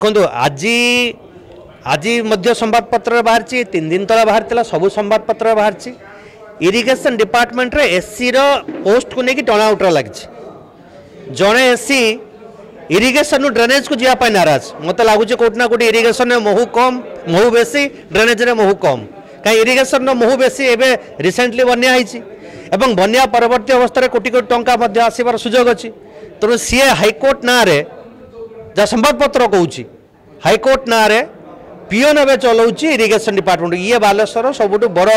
देखो आज आज संवादपत्र बाहर 3 दिन तला बाहर सबू संवादपत्र बाहर इरिगेशन डिपार्टमेंट रे एससी रो पोस्ट को लेकिन टर्नआउट लगी जड़े एससी इरिगेशन ड्रेनेज को जावाई नाराज मत लगुच कौटना कौटी इरिगेशन में महू कम महू बेसी ड्रेनेज रे महू कम कहीं इरिगेशन महू बेसी एवं रिसेंटली बन्या एवं बन्या परवर्ती अवस्था कोटी कोटी टंका आसबार सुजोग अच्छी तेणु सी हाइकोर्ट ना जहाँ संवादपत्र कहूँ हाइकोर्ट ना पीओन एवं चलाऊँगी इरिगेशन डिपार्टमेंट ये बालेश्वर सबुठ बड़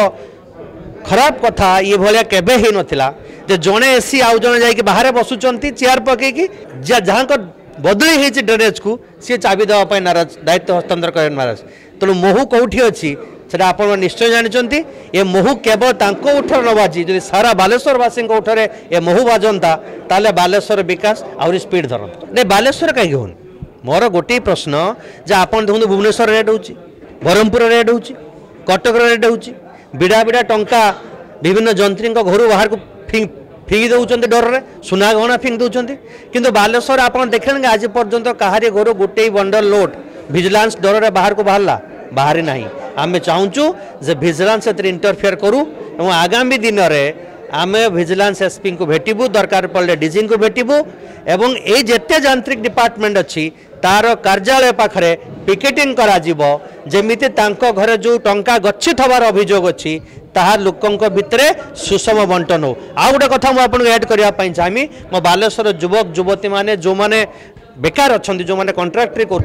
खराब कथा ये भाया केबे ही नथिला जे जड़े एसी आउ जड़े जाकि बाहर बसुंट चेयर पकईकि जहाँ बदली होती ड्रेनेज को सी चाबी देवाई नाराज दायित्व हस्तांतर कर नाराज तेणु महू कौटी अच्छी से आप निश्चय जानते ये महू केवल उठर न बाजी जो सारा बालेश्वरवासी उठरे ये महू बाजंता ताले बालेश्वर विकास आहरी स्पीड धरता नहीं बालेश्वर कहीं हो मोर गोटे प्रश्न जे आप देखते भुवनेश्वर रेट हो ब्रह्मपुर रेट हो कटक रेट हो बिड़ा बिड़ा टंका विभिन्न जंत्री घर बाहर को फिंगी दौरान डर में सुना गहना फिंगी दौरान किंतु बालेश्वर आप देखेंगे आज पर्यंत कहारी घर गोटे बंडल लोड विजिलेंस डर में बाहर को बाहरी ना आम चाहूँ जे विजिलेंस इंटरफेयर करूँ और आगामी दिन में आम विजिलेंस एसपी को भेटबू दरकार पड़े डीजी को भेटबू एवं ये जेते यांत्रिक डिपार्टमेंट अच्छी तार कार्यालय पाखरे पिकेटिंग करा जमीती घर जो टंका गच्छित हबार अभियोग अच्छी ताहा लोकों भितर सुषम बंटन हो आ गोटे कथा मुझे ऐड करने चाहमी मो बालेश्वर युवक युवती मैंने जो मैंने बेकार अच्छा जो मैंने कंट्राक्टरी कर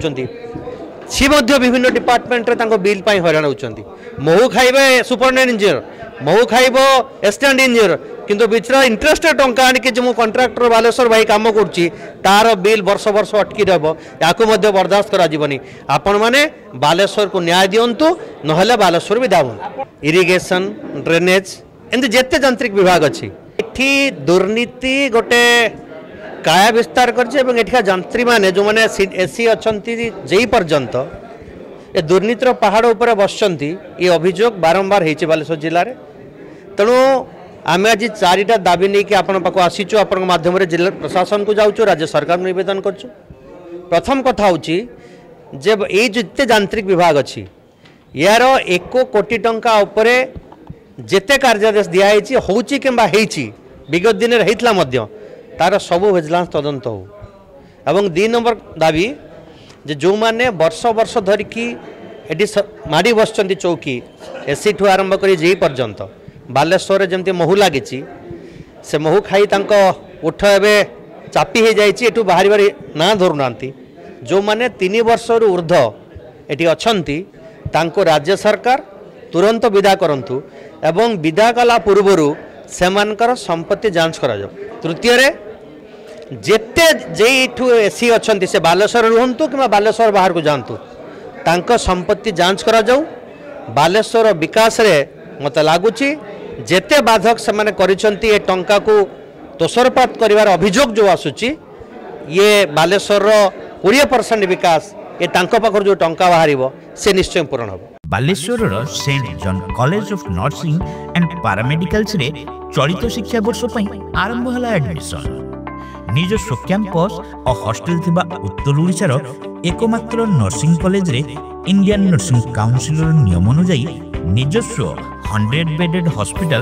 सी विभिन्न डिपार्टमेंट रे बिल हैरान होती महू खाइबे सुपरडेंट इंजीनियर महू खाइब एसिस्टेंट इंजीनियर किंतु बिचरा इंटरेस्टेड टंका आनिक जो कंट्राक्टर बालेश्वर भाई काम करुच्ची तार बिल वर्ष वर्ष अटकी रहा बर्दाश्त करानी आपण मैंने बालेश्वर को न्याय दिंतु ना बालेश्वर भी दाबन इरिगेशन ड्रेनेज एमती जिते यांत्रिक विभाग अच्छी एठी दुर्नीति गोटे काया विस्तार कर जंत्री मैंने जो मैंने एसी अच्छा जे पर्यंत ये दुर्नीतिर पहाड़ उपर बसंत ये अभियोग बारंबार हो बालेश्वर जिले में तेणु आम आज 4टा दाबी नहीं कि आपण पाक आसीचु आपण माध्यम जिला प्रशासन को जाऊँ राज्य सरकार निवेदन करूँ प्रथम कथा हूँ जे ये जिते यांत्रिक विभाग अच्छी यार 1 कोटी टंका उपरे जेते कार्यादेश दिखाई हूँ कि विगत दिन में होता तार सबू विजिलेंस तदंत हो एवं 2 नंबर दाबी जे जो माने वर्ष वर्ष धरिकी एटी माड़ी बसचंती चौकी एसी ठू आरंभ कर जे पर्यंत बालेश्वर जमती महू लगी से महू खाई उठ एवं चापी हो जाइए बाहर बाहरी ना धरुना जो माने 3 वर्ष ऊर्ध ये अच्छा राज्य सरकार तुरंत विदा करंतु एवं विदा कला पूर्वर से संपत्ति जांच करा तृतीय जेते जेठू एसी अच्छा से बालेश्वर रुहतु कि बालेश्वर बाहर को जातु तांको संपत्ति जांच करा जाऊ बालेश्वर विकास रे मत लगुच जेते बाधक से माने करिसंती ए टंका को तोसरपात करिवार अभियोग जो आसुची ये बालेश्वर 20% विकास ये तांको पाखर जो टंका बाहरिबो से निश्चय पूर्ण हो Baleswar Saint John College of Nursing and Paramedicals रे चलित शिक्षा वर्ष पई आरंभ हला एडमिशन निजस्व कैंपस और हॉस्टल थिबा उत्तर ओडिशार एकमात्र नर्सिंग कॉलेज रे इंडियन नर्सिंग काउंसिल नियम अनुसार निजस्व 100 बेडेड हॉस्पिटल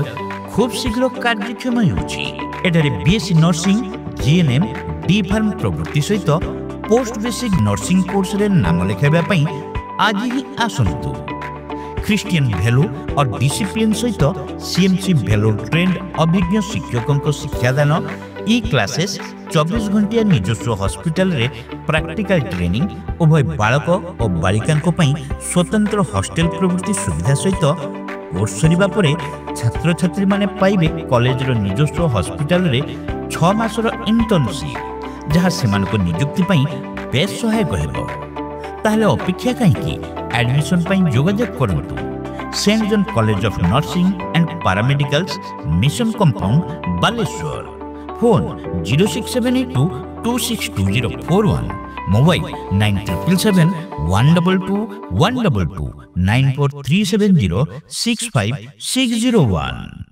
खूब शीघ्र कार्यक्षम होउची एठारे BSc nursing GNM D pharm प्रवृत्ति सहित पोस्ट बेसिक नर्सिंग कोर्स रे नाम लेखाइबा पई आज ही आसंतु क्रिश्चियन वैल्यू और डिसिप्लिन सहित सीएमसी वैल्यू ट्रेंड अभिज्ञ शिक्षकों शिक्षादान ई क्लासेस 24 घंटिया निजस्व हॉस्पिटल रे प्रैक्टिकल ट्रेनिंग उभय बालक और बालिका स्वतंत्र हॉस्टेल प्रवृत्ति सुविधा सहित कोर्स सरिबा परे छात्र छात्री माने पाइबे कॉलेज रो निजस्व हॉस्पिटल रे 6 मासर इंटर्नशिप जहाँ सेमानको नियुक्ति पई बेस सहायक हेबो ताहले अपेक्षा कहीं एडमिशन पई जोगाजोग करंतु Saint John College of Nursing and Paramedicals mission compound Baleswar phone 0678 262041 mobile 9777 122 122 94370 65601।